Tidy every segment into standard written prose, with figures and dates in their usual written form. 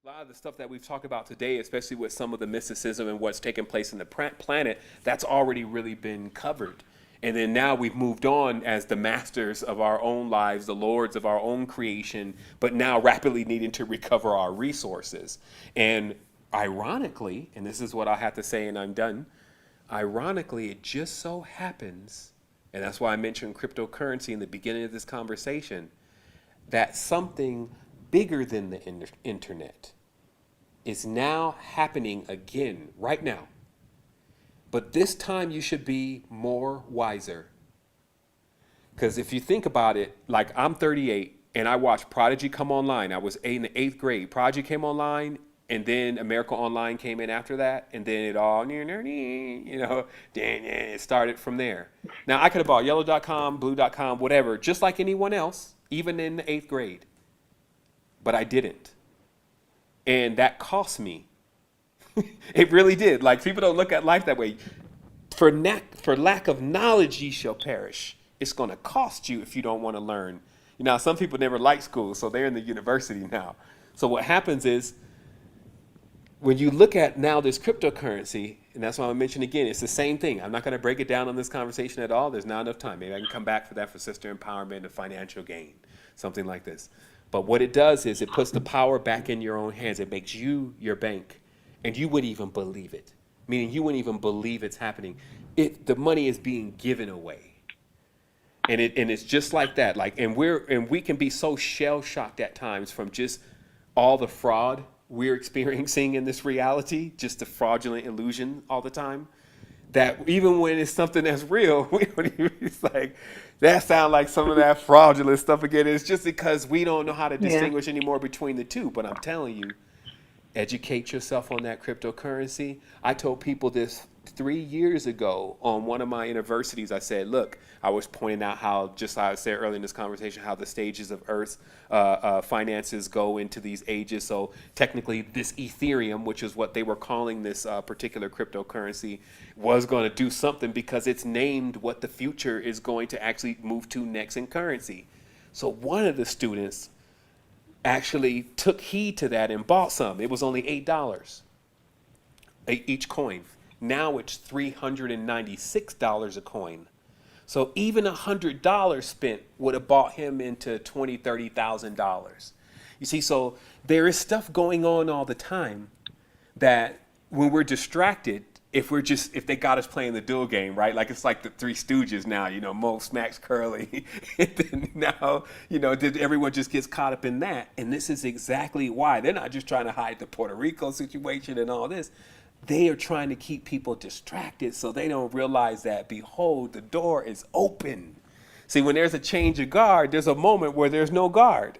A lot of the stuff that we've talked about today, especially with some of the mysticism and what's taking place in the planet, that's already really been covered. And then now we've moved on as the masters of our own lives, the lords of our own creation, but now rapidly needing to recover our resources. And ironically, and this is what I have to say and I'm done, ironically, it just so happens, and that's why I mentioned cryptocurrency in the beginning of this conversation, that something bigger than the internet is now happening again right now. But this time you should be more wiser. Because if you think about it, like I'm 38 and I watched Prodigy come online. I was in the eighth grade. Prodigy came online and then America Online came in after that. And then it all, it started from there. Now I could have bought yellow.com, blue.com, whatever, just like anyone else, even in the eighth grade. But I didn't. And that cost me. It really did. Like, people don't look at life that way. For lack of knowledge, ye shall perish. It's going to cost you if you don't want to learn. Some people never liked school, so they're in the university now. So what happens is, when you look at now this cryptocurrency, and that's why I mentioned again, it's the same thing. I'm not going to break it down on this conversation at all. There's not enough time. Maybe I can come back for that for sister empowerment and financial gain, something like this. But what it does is it puts the power back in your own hands. It makes you your bank. And you wouldn't even believe it. Meaning you wouldn't even believe it's happening. The money is being given away. And it's just like that. And we can be so shell shocked at times from just all the fraud we're experiencing in this reality, just the fraudulent illusion all the time, that even when it's something that's real, we don't even, it's like, that sounds like some of that fraudulent stuff again. It's just because we don't know how to distinguish anymore between the two. But I'm telling you, educate yourself on that cryptocurrency. I told people this 3 years ago on one of my universities. I said, look, I was pointing out how, just like I said earlier in this conversation, how the stages of Earth's finances go into these ages. So technically this Ethereum, which is what they were calling this particular cryptocurrency, was going to do something because it's named what the future is going to actually move to next in currency. So one of the students actually took heed to that and bought some. It was only $8 each coin. Now it's $396 a coin. So even $100 spent would have bought him into $20,000, $30,000. You see, so there is stuff going on all the time that when we're distracted, if they got us playing the dual game, right? Like it's like the Three Stooges now, Mo smacks Curly. And then now, everyone just gets caught up in that. And this is exactly why. They're not just trying to hide the Puerto Rico situation and all this. They are trying to keep people distracted so they don't realize that, behold, the door is open. See, when there's a change of guard, there's a moment where there's no guard.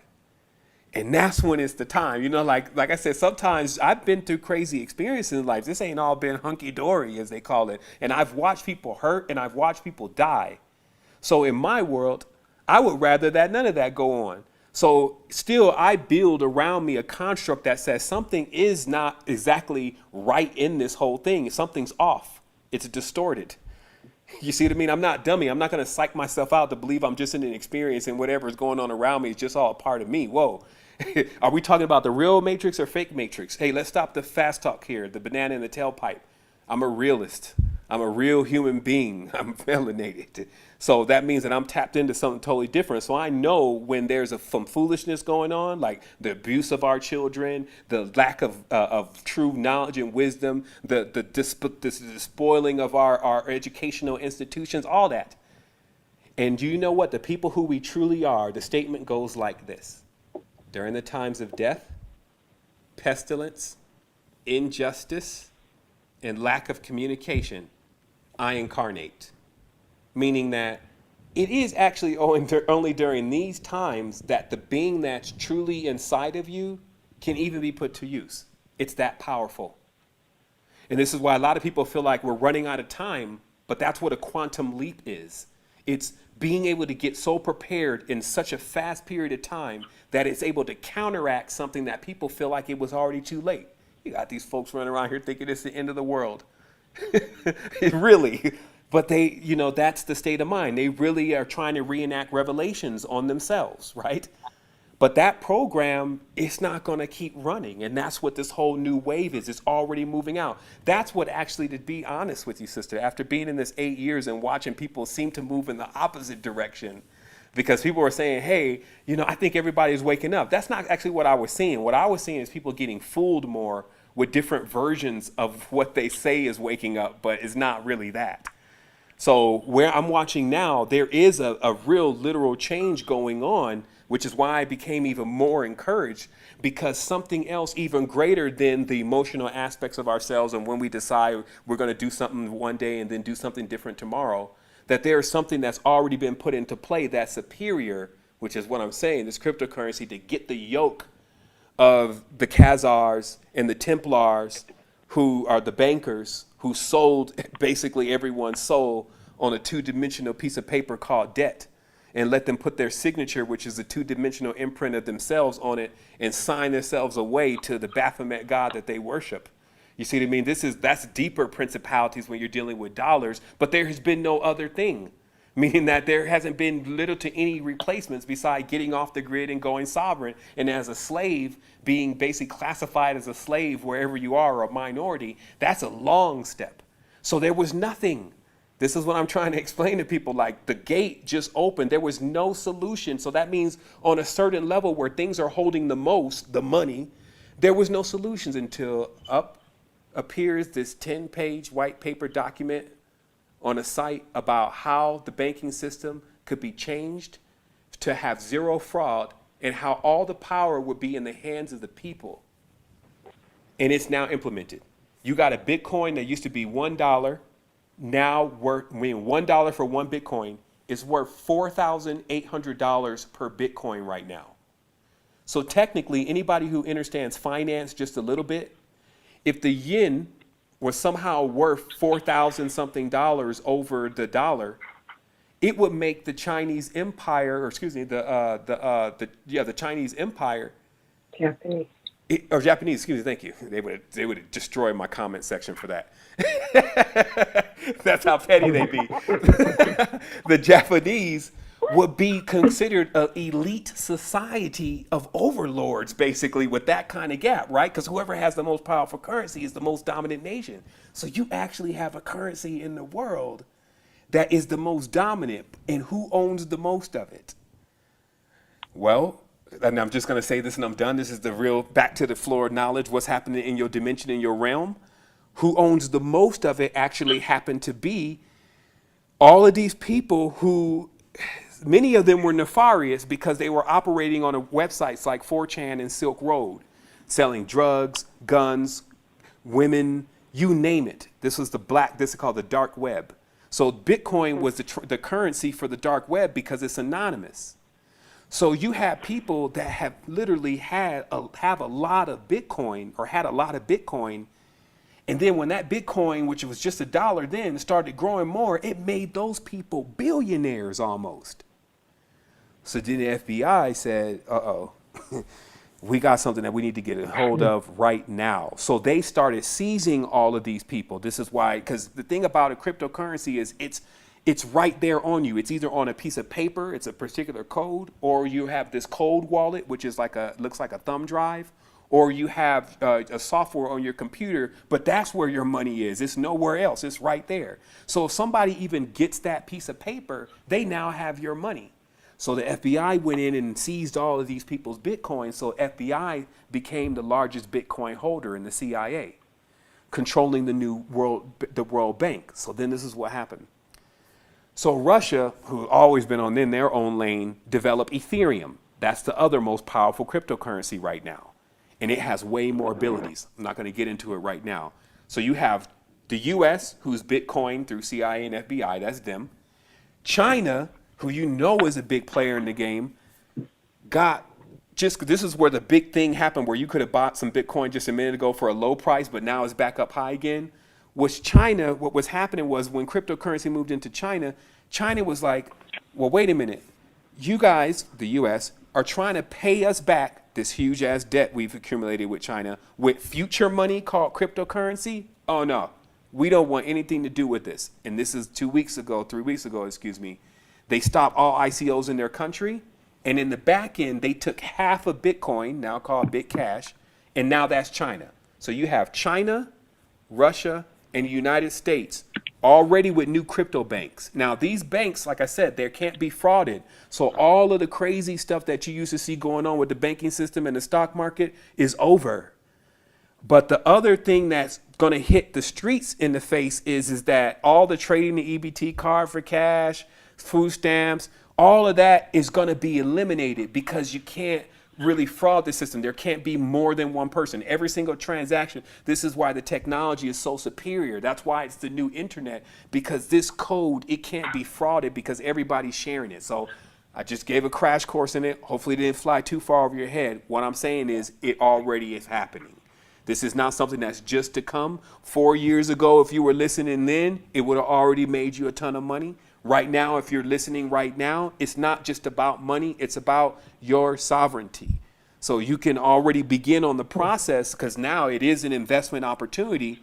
And that's when it's the time. Like I said, sometimes I've been through crazy experiences in life. This ain't all been hunky-dory, as they call it. And I've watched people hurt and I've watched people die. So in my world, I would rather that none of that go on. So still, I build around me a construct that says something is not exactly right in this whole thing. Something's off. It's distorted. You see what I mean? I'm not dummy. I'm not going to psych myself out to believe I'm just in an experience and whatever is going on around me is just all a part of me. Whoa. Are we talking about the real matrix or fake matrix? Hey, let's stop the fast talk here, the banana in the tailpipe. I'm a realist. I'm a real human being. I'm melanated. So that means that I'm tapped into something totally different. So I know when there's some foolishness going on, like the abuse of our children, the lack of true knowledge and wisdom, the despoiling of our educational institutions, all that. And you know what? The people who we truly are, the statement goes like this. During the times of death, pestilence, injustice, and lack of communication, I incarnate. Meaning that it is actually only during these times that the being that's truly inside of you can even be put to use. It's that powerful. And this is why a lot of people feel like we're running out of time, but that's what a quantum leap is. It's being able to get so prepared in such a fast period of time that it's able to counteract something that people feel like it was already too late. You got these folks running around here thinking it's the end of the world. Really. But they, that's the state of mind. They really are trying to reenact revelations on themselves, right? But that program, it's not going to keep running. And that's what this whole new wave is. It's already moving out. That's what actually, to be honest with you, sister, after being in this 8 years and watching people seem to move in the opposite direction, because people were saying, hey, I think everybody's waking up. That's not actually what I was seeing. What I was seeing is people getting fooled more with different versions of what they say is waking up, but it's not really that. So where I'm watching now, there is a real literal change going on, which is why I became even more encouraged, because something else even greater than the emotional aspects of ourselves, and when we decide we're going to do something one day and then do something different tomorrow, that there is something that's already been put into play that's superior, which is what I'm saying, this cryptocurrency, to get the yoke of the Khazars and the Templars, who are the bankers who sold basically everyone's soul on a two-dimensional piece of paper called debt, and let them put their signature, which is a two-dimensional imprint of themselves, on it, and sign themselves away to the Baphomet god that they worship. You see what I mean? That's deeper principalities when you're dealing with dollars, but there has been no other thing, meaning that there hasn't been little to any replacements beside getting off the grid and going sovereign, and as a slave, being basically classified as a slave wherever you are, or a minority. That's a long step. So there was nothing. This is what I'm trying to explain to people. Like, the gate just opened. There was no solution. So that means on a certain level where things are holding the most, the money, there was no solutions until up appears this 10-page white paper document on a site about how the banking system could be changed to have zero fraud, and how all the power would be in the hands of the people. And it's now implemented. You got a Bitcoin that used to be $1, now worth, $1 for one Bitcoin is worth $4,800 per Bitcoin right now. So technically, anybody who understands finance just a little bit, if the yen was somehow worth 4,000 something dollars over the dollar, it would make the Chinese empire, or excuse me, the Chinese empire, Japanese. Or Japanese, excuse me, thank you. They would destroy my comment section for that. That's how petty they be. The Japanese would be considered an elite society of overlords, basically, with that kind of gap, right? Because whoever has the most powerful currency is the most dominant nation. So you actually have a currency in the world that is the most dominant, and who owns the most of it? Well, and I'm just going to say this and I'm done. This is the real back to the floor knowledge. What's happening in your dimension, in your realm? Who owns the most of it actually happen to be all of these people who, many of them were nefarious because they were operating on websites like 4chan and Silk Road, selling drugs, guns, women, you name it. This is called the dark web. So Bitcoin was the currency for the dark web because it's anonymous. So you have people that have literally have a lot of Bitcoin, or had a lot of Bitcoin. And then when that Bitcoin, which was just $1 then, started growing more, it made those people billionaires almost. So then the FBI said, uh-oh, we got something that we need to get a hold of right now. So they started seizing all of these people. This is why, because the thing about a cryptocurrency is it's right there on you. It's either on a piece of paper, it's a particular code, or you have this cold wallet, which is looks like a thumb drive, or you have a software on your computer, but that's where your money is. It's nowhere else. It's right there. So if somebody even gets that piece of paper, they now have your money. So the FBI went in and seized all of these people's Bitcoin. So FBI became the largest Bitcoin holder in the CIA, controlling the World Bank. So then this is what happened. So Russia, who's always been in their own lane, developed Ethereum. That's the other most powerful cryptocurrency right now. And it has way more abilities. I'm not going to get into it right now. So you have the US, who's Bitcoin through CIA and FBI, that's them. China, who you know is a big player in the game, this is where the big thing happened, where you could have bought some Bitcoin just a minute ago for a low price, but now it's back up high again. Was China, what was happening was when cryptocurrency moved into China, China was like, well, wait a minute. You guys, the US, are trying to pay us back this huge ass debt we've accumulated with China with future money called cryptocurrency. Oh no, we don't want anything to do with this. And this is 3 weeks ago, excuse me. They stopped all ICOs in their country, And in the back end, they took half of Bitcoin, now called Bitcash, and now that's China. So you have China, Russia, and the United States already with new crypto banks. Now, these banks, like I said, they can't be frauded. So all of the crazy stuff that you used to see going on with the banking system and the stock market is over. But the other thing that's going to hit the streets in the face is that all the trading the EBT card for cash, food stamps, all of that is going to be eliminated because you can't really fraud the system. There can't be more than one person. Every single transaction. This is why the technology is so superior. That's why it's the new internet, because this code, it can't be frauded because everybody's sharing it. So I just gave a crash course in it. Hopefully it didn't fly too far over your head. What I'm saying is it already is happening. This is not something that's just to come. 4 years ago, if you were listening then, it would have already made you a ton of money. Right now, if you're listening right now, it's not just about money. It's about your sovereignty. So you can already begin on the process because now it is an investment opportunity.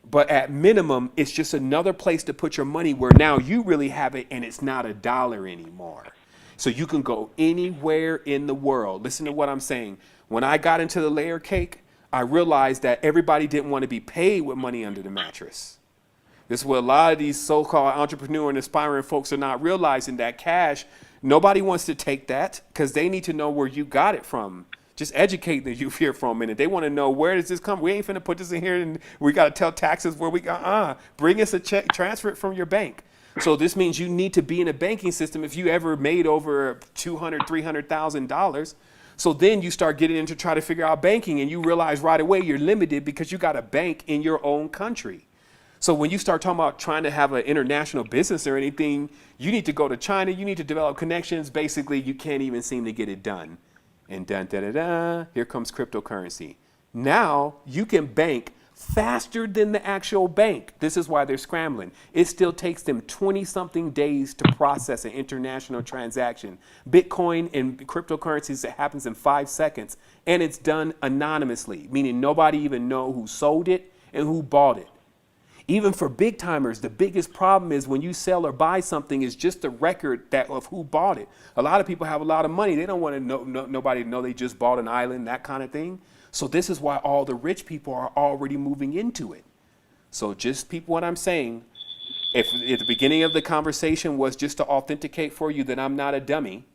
But at minimum, it's just another place to put your money where now you really have it and it's not a dollar anymore. So you can go anywhere in the world. Listen to what I'm saying. When I got into the layer cake, I realized that everybody didn't want to be paid with money under the mattress. This is what a lot of these so-called entrepreneur and aspiring folks are not realizing, that cash, nobody wants to take that because they need to know where you got it from. Just educate the youth here for a minute. They want to know, where does this come? We ain't finna put this in here and we got to tell taxes where we got. Bring us a check, transfer it from your bank. So this means you need to be in a banking system if you ever made over $200,000, $300,000. So then you start getting into try to figure out banking and you realize right away you're limited because you got a bank in your own country. So when you start talking about trying to have an international business or anything, you need to go to China, you need to develop connections. Basically, you can't even seem to get it done. And here comes cryptocurrency. Now you can bank faster than the actual bank. This is why they're scrambling. It still takes them 20-something days to process an international transaction. Bitcoin and cryptocurrencies, it happens in 5 seconds, and it's done anonymously, meaning nobody even know who sold it and who bought it. Even for big timers, the biggest problem is when you sell or buy something is just the record of who bought it. A lot of people have a lot of money. They don't want to know nobody to know they just bought an island, that kind of thing. So this is why all the rich people are already moving into it. So just people, what I'm saying, if at the beginning of the conversation was just to authenticate for you that I'm not a dummy,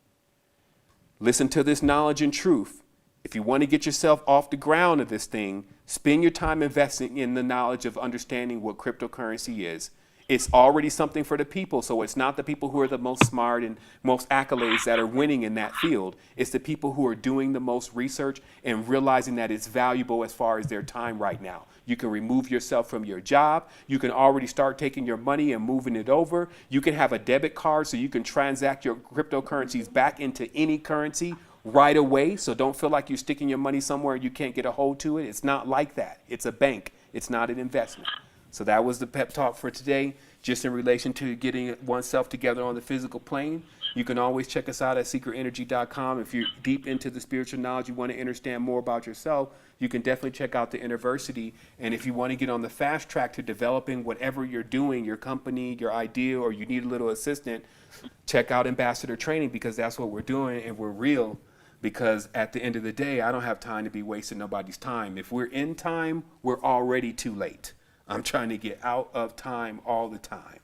listen to this knowledge and truth. If you want to get yourself off the ground of this thing, spend your time investing in the knowledge of understanding what cryptocurrency is. It's already something for the people. So it's not the people who are the most smart and most accolades that are winning in that field. It's the people who are doing the most research and realizing that it's valuable as far as their time right now. You can remove yourself from your job. You can already start taking your money and moving it over. You can have a debit card so you can transact your cryptocurrencies back into any currency right away. So don't feel like you're sticking your money somewhere and you can't get a hold to it. It's not like that. It's a bank. It's not an investment. So that was the pep talk for today, just in relation to getting oneself together on the physical plane. You can always check us out at secretenergy.com. If you're deep into the spiritual knowledge, you want to understand more about yourself, you can definitely check out the university. And if you want to get on the fast track to developing whatever you're doing, your company, your idea, or you need a little assistant, check out Ambassador Training, because that's what we're doing and we're real. Because at the end of the day, I don't have time to be wasting nobody's time. If we're in time, we're already too late. I'm trying to get out of time all the time.